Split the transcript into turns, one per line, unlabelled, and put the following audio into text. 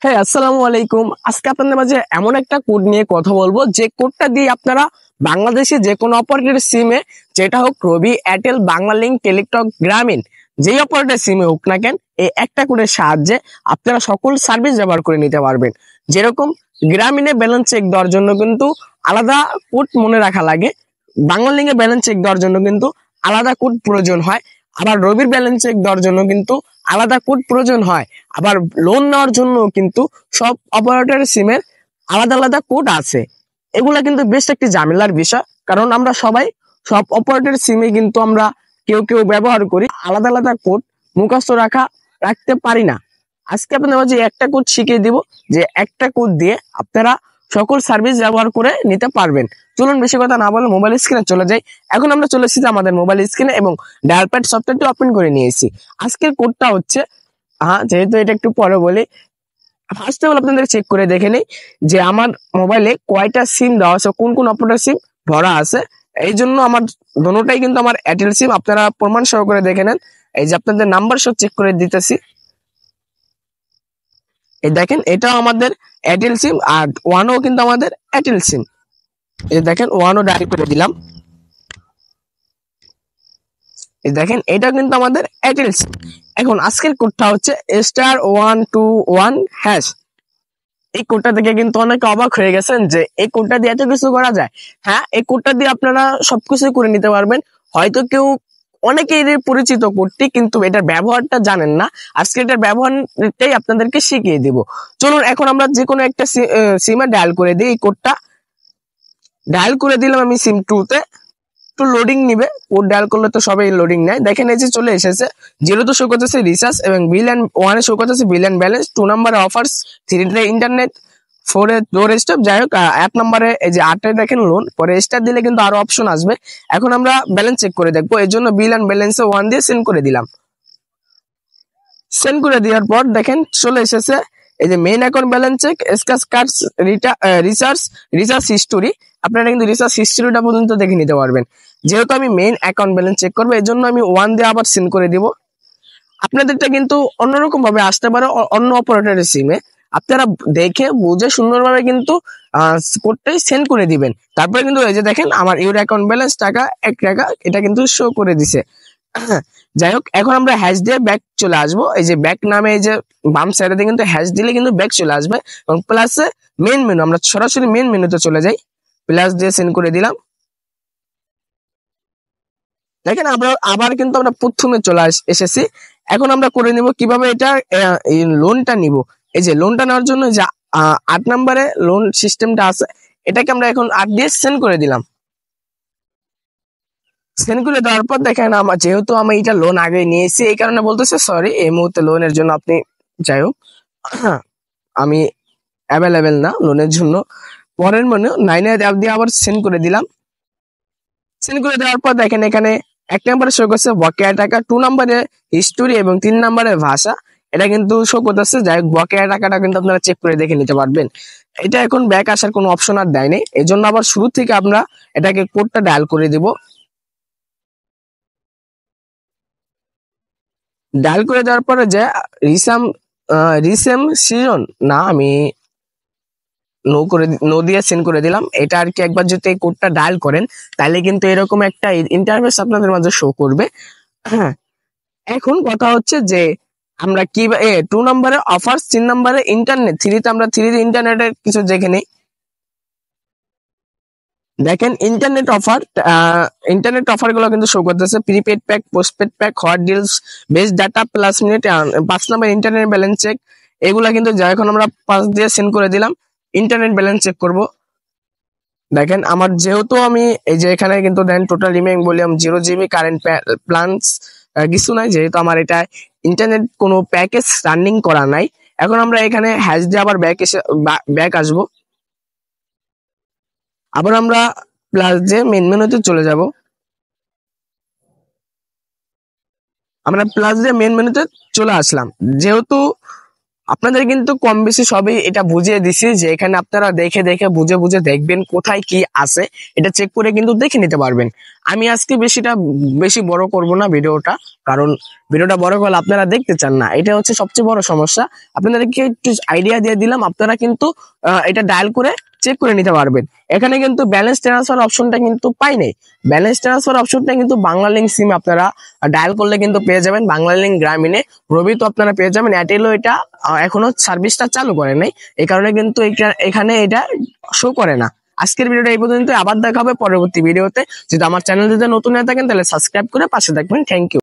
হ্যাঁ, আসসালামু আলাইকুম। আজকে আপনাদের মাঝে এমন একটা কোড নিয়ে কথা বলবো যে কোডটা দিয়ে আপনারা বাংলাদেশে যে কোনো অপারেটর সিমে, যেটা হোক রবি, এয়ারটেল, বাংলালিংক, টেলিটক, গ্রামীণ, যেই অপারেটর সিমে হোক না কেন, এই একটা কোডের সাহায্যে আপনারা সকল সার্ভিস ব্যবহার করে নিতে পারবেন। যেরকম গ্রামীণে ব্যালেন্স চেক দেওয়ার জন্য কিন্তু আলাদা কোড মনে রাখা লাগে, বাংলালিংকে ব্যালেন্স চেক দেওয়ার জন্য কিন্তু আলাদা কোড প্রয়োজন হয়, আবার রবির ব্যালেন্স চেক দেওয়ার জন্য কিন্তু আলাদা কোড প্রয়োজন হয়, আবার লোন নেওয়ার জন্য কিন্তু সব অপারেটর সিমের আলাদা আলাদা কোড আছে। এগুলা কিন্তু বেশ একটি ঝামেলার বিষয়, কারণ আমরা সবাই সব অপারেটর সিমে কিন্তু আমরা কেউ কেউ ব্যবহার করি, আলাদা আলাদা কোড মুখস্থ রাখতে পারি না। আজকে আপনাদের মাঝে একটা কোড শিখিয়ে দিব, যে একটা কোড দিয়ে আপনারা সকল সার্ভিস ব্যবহার করে নিতে পারবেন। চলুন বেশি কথা না বলে মোবাইল স্ক্রিনে চলে যাই। এখন আমরা চলে এসেছি আমাদের মোবাইল স্ক্রিনে এবং ডায়াল প্যাড সফটওয়্যারটি ওপেন করে নিয়েছি। আজকের কোডটা হচ্ছে, যেহেতু এটা একটু পরে বলি, ফার্স্ট অফ অল আপনাদের চেক করে দেখে নেই যে আমার মোবাইলে কয়টা সিম দেওয়া আছে, কোন কোন অপারেটর সিম ধরা আছে। এই জন্য আমার দোনোটাই কিন্তু আমার এয়ারটেল সিম, আপনারা প্রমাণ সহকারে দেখে নেন। এই যে আপনাদের নাম্বার সহ চেক করে দিতেছি, এই দেখেন এটাও আমাদের এয়ারটেল সিম, আর ওয়ানও কিন্তু আমাদের এয়ারটেল সিম। এই দেখেন ওয়ানও ডায়াল করে দিলাম, এই দেখেন এটা কিন্তু আমাদের এয়ারটেল সিম। এখন আজকের কোডটা হচ্ছে *121#। এই কোডটা থেকে কিন্তু অনেকে অবাক হয়ে গেছেন যে এই কোডটা দিয়ে এত কিছু করা যায়। হ্যাঁ, এই কোডটা দিয়ে আপনারা সবকিছু করে নিতে পারবেন। হয়তো কেউ অনেকেই এর পরিচিত কোডটি, কিন্তু এটার ব্যবহারটা জানেন না। আজকে এটার ব্যবহারটাই আপনাদেরকে শিখিয়ে দিব। চলুন এখন আমরা যে কোনো একটা সিমে ডায়াল করে দিই। এই কোডটা ডায়াল করে দিলাম আমি সিম 2 তে। একটু লোডিং নিবে, কোড ডায়াল করলে তো সবাই লোডিং নেয়। দেখেন এই যে চলে এসেছে। 0 তো শো করতেছে রিচার্জ, এবং বিল এন্ড 1 এ শো করতেছে বিল এন্ড ব্যালেন্স, 2 নম্বরে অফার্স, 3 তে ইন্টারনেট, 4 এ ডোর স্টপ। যাই হোক, 1 নম্বরে এই যে 8 এ দেখেন লোন, পরে স্টার দিলে কিন্তু আরো অপশন আসবে। এখন আমরা ব্যালেন্স চেক করে দেখবো, এর জন্য বিল এন্ড ব্যালেন্সে 1 দিয়ে সেন্ড করে দিলাম। সেন্ড করে দেওয়ার পর দেখেন চলে এসেছে এই যে main account balance check, scratch cards, recharge history. আপনারা কিন্তু রিচার্জ হিস্টোরিটা পর্যন্ত দেখে নিতে পারবেন। যেহেতু আমি মেইন অ্যাকাউন্ট ব্যালেন্স চেক করবো, এর জন্য আমি 1 দিয়ে আবার সেন্ড করে দিব। আপনাদেরটা কিন্তু অন্যরকম ভাবে আসতে পারে অন্য অপারেটরের সিমে। আপনারা দেখে বুঝে সুন্দরভাবে কিন্তু কোডটাই সেন্ড করে দিবেন। তারপরে কিন্তু এই যে দেখেন আমার ইউর অ্যাকাউন্ট ব্যালেন্স টাকা 1 টাকা, এটা কিন্তু শো করে দিছে। যাই হোক, এখন আমরা হ্যাশ দিয়ে ব্যাক চলে আসবো। এই যে ব্যাক নামে এই যে বাম সাইডে কিন্তু হ্যাশ দিলে কিন্তু ব্যাক চলে আসবে, এবং প্লাসে মেন মেনু, আমরা সরাসরি মেন মেনুতে চলে যাই। প্লাস দিয়ে সেন্ড করে দিলাম। দেখেন আমরা আবার কিন্তু আমরা প্রথমে চলে এসেছি। এখন আমরা করে নিব কিভাবে এটা লোনটা নিব। এই যে লোনটা নেওয়ার জন্য যে 8 নম্বরে লোন সিস্টেমটা আছে, এটাকে আমরা এখন 8 দিয়ে সেন্ড করে দিলাম। সেন্ড করে দেওয়ার পর দেখেন আমার, যেহেতু আমি এটা লোন আগে নিয়েছি, এই কারণে বলতেছে সরি, এই মুহূর্তে লোনের জন্য আপনি, যাই হোক, আমি অ্যাভেলেবেল না লোনের জন্য। পরের মেনু 9 এর অ্যাপ দিয়ে আবার সেন্ড করে দিলাম। সেন্ড করে দেওয়ার পর দেখেন এখানে 1 নম্বরে শো করছে বকেয়া টাকা, 2 নম্বরে হিস্টোরি, এবং 3 নম্বরে ভাষা। এটা কিন্তু শো করতেছে। যাই হোক, বকেয়া টাকাটা কিন্তু আপনারা চেক করে দেখে নিতে পারবেন। এটা এখন ব্যাক আসার কোনো অপশন আর দেয়নি, এই জন্য আবার শুরু থেকে আমরা এটাকে কোডটা ডায়াল করে দিব। ডায়াল করে দেওয়ার পরে যে রিসেম সিজন, না আমি নো দিয়ে সেন্ড করে দিলাম। এটা আর কি, একবার যদি এই কোডটা ডায়াল করেন তাহলে কিন্তু এরকম একটা ইন্টারফেস আপনাদের মাঝে শো করবে। হ্যাঁ, এখন কথা হচ্ছে যে আমরা কি 2 নম্বরে অফার, 3 নম্বরে ইন্টারনেট, 3 তে আমরা 3 ইন্টারনেটের কিছু দেখে নেই। দেখেন ইন্টারনেট অফার গুলো কিন্তু শো করতেছে, prepaid pack, postpaid pack, hot deals, best data, plus minute, 5 নম্বর ইন্টারনেট ব্যালেন্স চেক। এগুলা কিন্তু যা, এখন আমরা 5 দিয়ে সেন্ড করে দিলাম। ইন্টারনেট ব্যালেন্স চেক করব। দেখেন আমার, যেহেতু আমি এই যে এখানে কিন্তু then total remaining volume 0 GB, current plans কিছু নাই, যেহেতু আমার এটা ইন্টারনেট কোনো প্যাকেজ রানিং করা নাই। এখন আমরা এখানে হ্যাশ দিয়ে আবার ব্যাক আসবো। আবার আমরা প্লাস দিয়ে মেন মেনুতে চলে যাব। আমরা প্লাস দিয়ে মেন মেনুতে চলে আসলাম। যেহেতু আপনাদের কিন্তু কম বেশি সবই এটা বুঝিয়ে দিছি যে এখানে আপনারা দেখে দেখে বুঝে বুঝে দেখবেন কোথায় কি আছে, এটা চেক করে কিন্তু দেখে নিতে পারবেন। আমি আজকে বেশি বড় করব না ভিডিওটা, কারণ ভিডিওটা বড় করলে আপনারা দেখতে চান না, এটা হচ্ছে সবচেয়ে বড় সমস্যা। আপনাদেরকে একটু আইডিয়া দিয়ে দিলাম, আপনারা কিন্তু এটা ডায়াল করে চেক করে নিতে পারবেন। এখানে কিন্তু ব্যালেন্স ট্রান্সফার অপশনটা কিন্তু পাই নাই। ব্যালেন্স ট্রান্সফার অপশনটা কিন্তু বাংলালিংক সিম আপনারা ডায়াল করলে কিন্তু পেয়ে যাবেন, বাংলালিংক গ্রামীণে। রবি তো আপনারা পেয়ে যাবেন, এয়ারটেলও এটা এখনো সার্ভিসটা চালু করে নাই, এই কারণে কিন্তু এখানে এটা শো করে না। আজকের ভিডিওটা এই পর্যন্ত, আবার দেখা হবে পরবর্তী ভিডিওতে। যদি আমার চ্যানেল যদি নতুন হয়ে থাকেন তাহলে সাবস্ক্রাইব করে পাশে থাকবেন। Thank you.